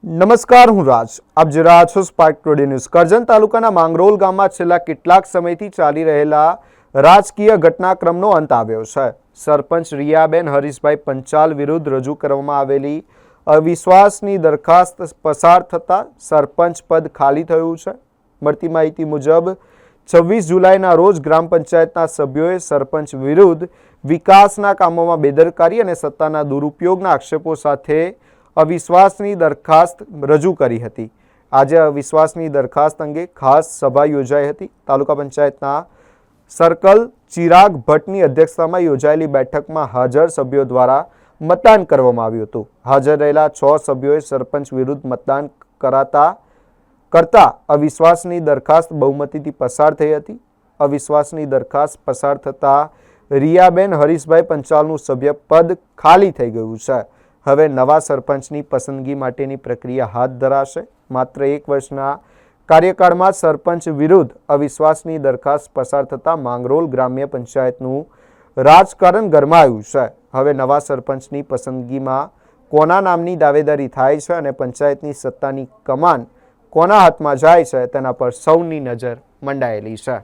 નમસ્કાર, હું રાજ. આપ જોઈ રહ્યા છો સ્પાર્ક ટુડે ન્યૂઝ. કરજણ તાલુકાના માંગરોળ ગામમાં છેલ્લા કેટલાક સમયથી ચાલી રહેલા રાજકીય ઘટનાક્રમનો અંત આવ્યો છે. સરપંચ રિયાબેન હરીશભાઈ પંચાલ વિરુદ્ધ રજૂ કરવામાં આવેલી અવિશ્વાસની દરખાસ્ત પસાર થતાં સરપંચ પદ ખાલી થયું છે. મળતી માહિતી મુજબ 26 જુલાઈના રોજ ગ્રામ પંચાયતના સભ્યોએ સરપંચ વિરુદ્ધ વિકાસના કામોમાં બેદરકારી અને સત્તાના દુરુપયોગના આક્ષેપો સાથે અવિશ્વાસની દરખાસ્ત રજૂ કરી હતી. આજે અવિશ્વાસની દરખાસ્ત અંગે ખાસ સભા યોજાઈ હતી. તાલુકા પંચાયતના સર્કલ ચિરાગ ભટ્ટની અધ્યક્ષતામાં યોજાયેલી બેઠકમાં હાજર સભ્યો દ્વારા મતદાન કરવામાં આવ્યું હતું. હાજર રહેલા 6 સભ્યોએ સરપંચ વિરુદ્ધ મતદાન કરતા અવિશ્વાસની દરખાસ્ત બહુમતીથી પસાર થઈ હતી. અવિશ્વાસની દરખાસ્ત પસાર થતાં રિયાબેન હરીશભાઈ પંચાલનું સભ્ય પદ ખાલી થઈ ગયું છે. હવે નવા સરપંચની પસંદગી માટેની પ્રક્રિયા હાથ ધરાશે. માત્ર 1 વર્ષના કાર્યકાળમાં સરપંચ વિરુદ્ધ અવિશ્વાસની દરખાસ્ત પસાર થતાં માંગરોળ ગ્રામ્ય પંચાયતનું રાજકારણ ગરમાયું છે. હવે નવા સરપંચની પસંદગીમાં કોના નામની દાવેદારી થાય છે અને પંચાયતની સત્તાની કમાન કોના હાથમાં જાય છે તેના પર સૌની નજર મંડાયેલી છે.